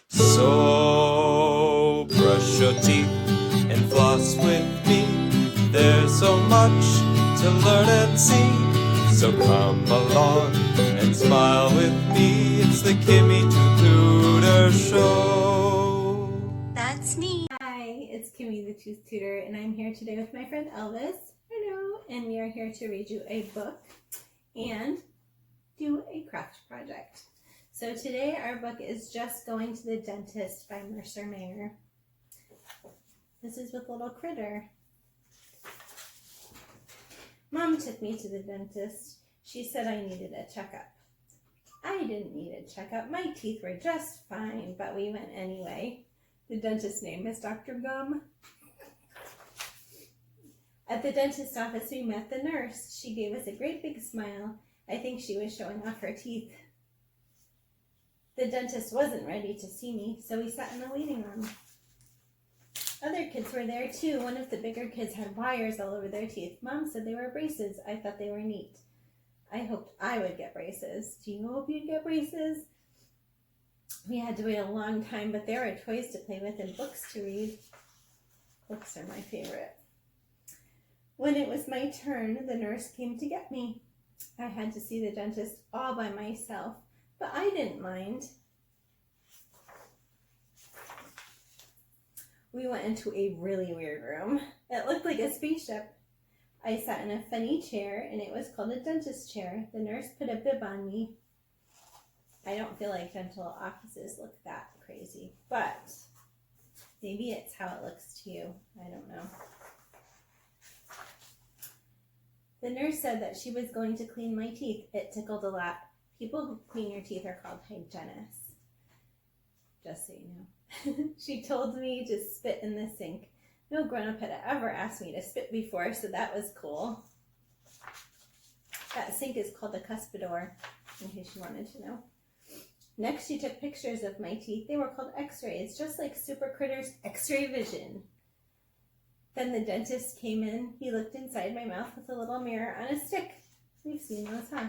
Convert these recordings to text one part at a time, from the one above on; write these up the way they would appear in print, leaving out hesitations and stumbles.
So brush your teeth and floss with me. There's so much to learn and see. So come along and smile with me. It's the Kimmy Tutor Show. That's me. Hi, it's Kimmy the Tooth Tutor, and I'm here today with my friend Elvis. Hello. And we are here to read you a book and do a craft project. So today our book is Just Going to the Dentist by Mercer Meyer. This is with Little Critter. Mom took me to the dentist. She said I needed a checkup. I didn't need a checkup. My teeth were just fine, but we went anyway. The dentist's name is Dr. Gum. At the dentist's office, we met the nurse. She gave us a great big smile. I think she was showing off her teeth. The dentist wasn't ready to see me, so we sat in the waiting room. Other kids were there too. One of the bigger kids had wires all over their teeth. Mom said they were braces. I thought they were neat. I hoped I would get braces. Do you hope you'd get braces? We had to wait a long time, but there were toys to play with and books to read. Books are my favorite. When it was my turn, the nurse came to get me. I had to see the dentist all by myself, but I didn't mind. We went into a really weird room. It looked like a spaceship. I sat in a funny chair, and it was called a dentist chair. The nurse put a bib on me. I don't feel like dental offices look that crazy, but maybe it's how it looks to you. I don't know. The nurse said that she was going to clean my teeth. It tickled a lot. People who clean your teeth are called hygienists. Just so you know. She told me to spit in the sink. No grown-up had ever asked me to spit before, so that was cool. That sink is called the cuspidor, in case you wanted to know. Next, she took pictures of my teeth. They were called x-rays, just like Super Critter's x-ray vision. Then the dentist came in. He looked inside my mouth with a little mirror on a stick. We've seen those, huh?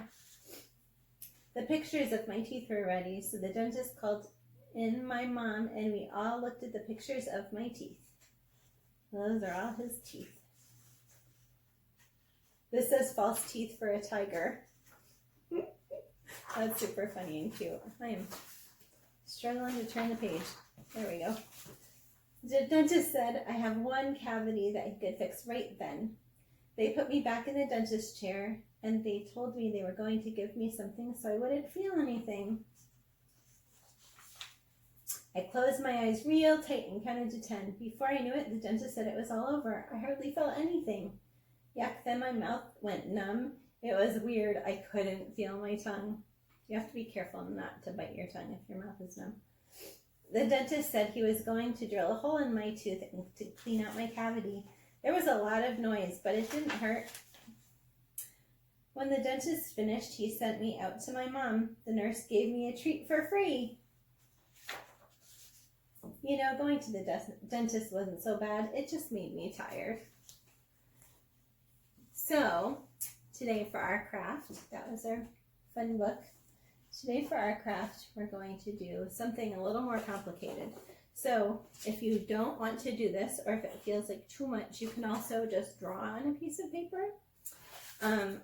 The pictures of my teeth were ready, so the dentist called in my mom, and we all looked at the pictures of my teeth. Those are all his teeth. This says false teeth for a tiger. That's super funny and cute. I am struggling to turn the page. There we go. The dentist said I have one cavity that he could fix right then. They put me back in the dentist chair, and they told me they were going to give me something so I wouldn't feel anything. I closed my eyes real tight and counted to 10. Before I knew it, the dentist said it was all over. I hardly felt anything. Yuck, then my mouth went numb. It was weird. I couldn't feel my tongue. You have to be careful not to bite your tongue if your mouth is numb. The dentist said he was going to drill a hole in my tooth and to clean out my cavity. There was a lot of noise, but it didn't hurt. When the dentist finished, he sent me out to my mom. The nurse gave me a treat for free. You know, going to the dentist wasn't so bad. It just made me tired. So, today for our craft, that was our fun book. Today for our craft, we're going to do something a little more complicated. So, if you don't want to do this, or if it feels like too much, you can also just draw on a piece of paper.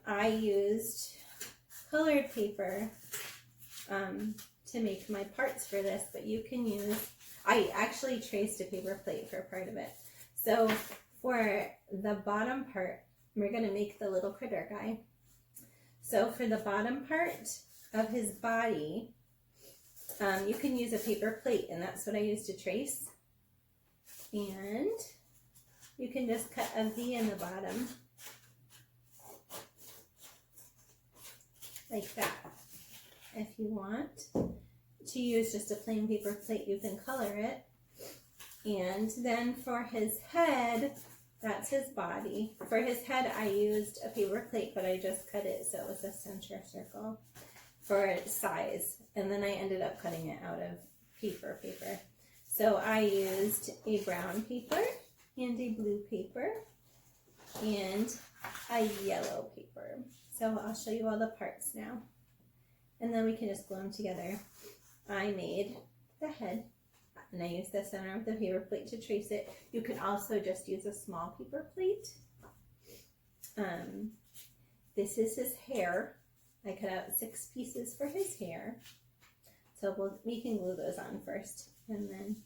I used colored paper to make my parts for this, but you can use, I actually traced a paper plate for part of it. So for the bottom part, we're going to make the little critter guy. So for the bottom part of his body, you can use a paper plate, and that's what I used to trace. And you can just cut a V in the bottom, like that. If you want to use just a plain paper plate, you can color it. And then for his head, that's his body. For his head, I used a paper plate, but I just cut it so it was a center circle for size. And then I ended up cutting it out of paper. So I used a brown paper and a blue paper and a yellow paper. So I'll show you all the parts now. And then we can just glue them together. I made the head and I use the center of the paper plate to trace it. You could also just use a small paper plate. This is his hair. I cut out 6 pieces for his hair. So we can glue those on first, and then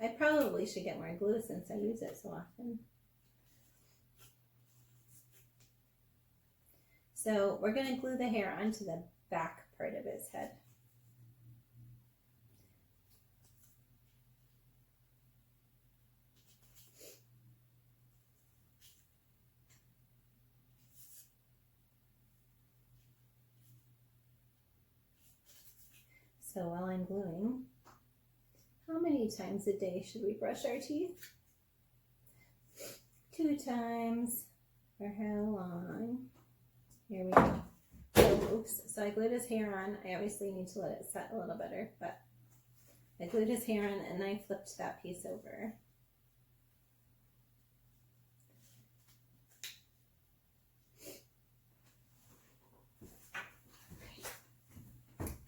I probably should get more glue since I use it so often. So we're going to glue the hair onto the back part of his head. So while I'm gluing, how many times a day should we brush our teeth? 2 times. For how long? Here we go. So I glued his hair on. I obviously need to let it set a little better, but I glued his hair on and I flipped that piece over.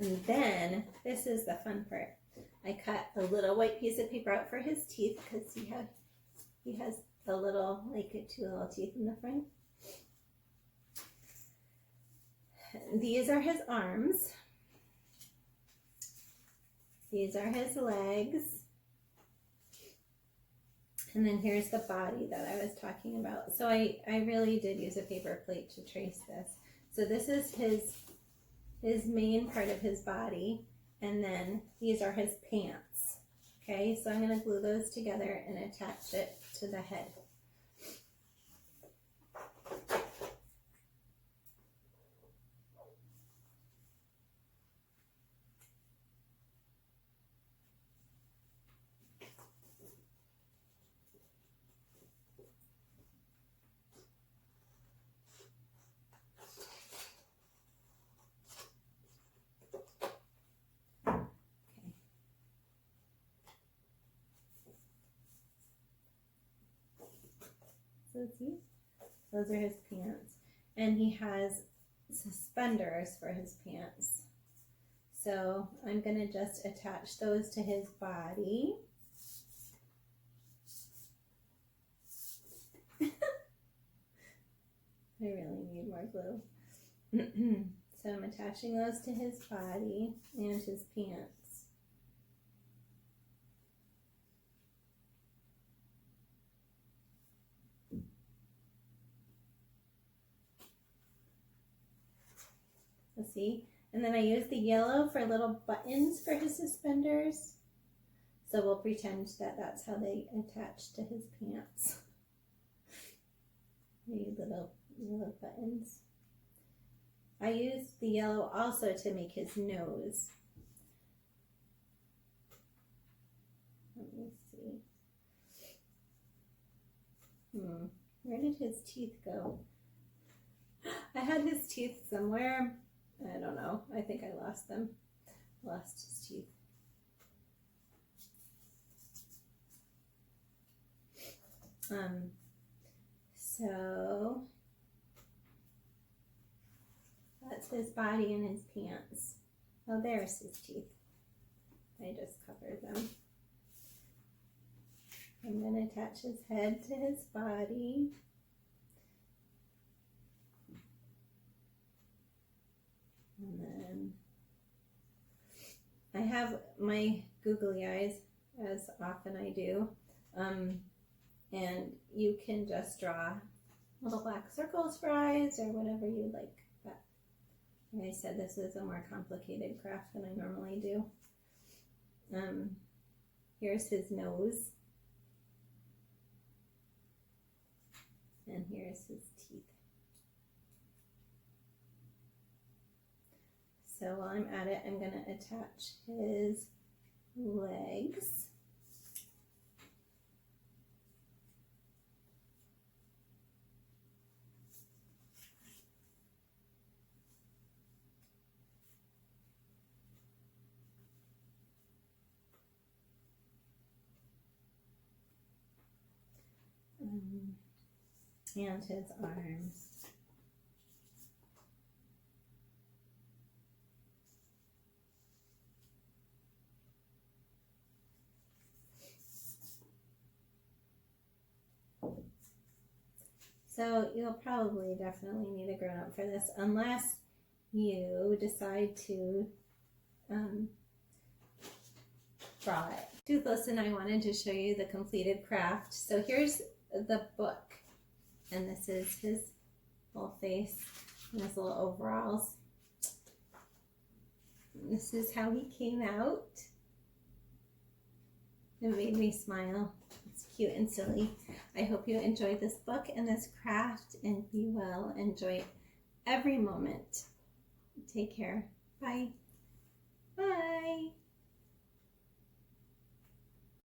And then, this is the fun part. I cut a little white piece of paper out for his teeth because he has a little, like 2 little teeth in the front. These are his arms. These are his legs. And then here's the body that I was talking about. So I really did use a paper plate to trace this. So this is his main part of his body, and then these are his pants. Okay, so I'm going to glue those together and attach it to the head. So see, those are his pants, and he has suspenders for his pants. So I'm going to just attach those to his body. I really need more glue. So I'm attaching those to his body and his pants. See, and then I use the yellow for little buttons for his suspenders. So we'll pretend that that's how they attach to his pants. These little buttons. I used the yellow also to make his nose. Let me see. Where did his teeth go? I had his teeth somewhere. I don't know. I think I lost them. Lost his teeth. So that's his body and his pants. Oh, there's his teeth. I just covered them. I'm going to attach his head to his body. And then I have my googly eyes, as often I do. And you can just draw little black circles for eyes or whatever you like. But like I said, this is a more complicated craft than I normally do. Here's his nose. And here's his teeth. So while I'm at it, I'm going to attach his legs. And his arms. So you'll probably definitely need a grown-up for this, unless you decide to draw it. Toothless and I wanted to show you the completed craft. So here's the book, and this is his little face and his little overalls. And this is how he came out. It made me smile. It's cute and silly. I hope you enjoyed this book and this craft, and be well. Enjoy every moment. Take care. Bye. Bye.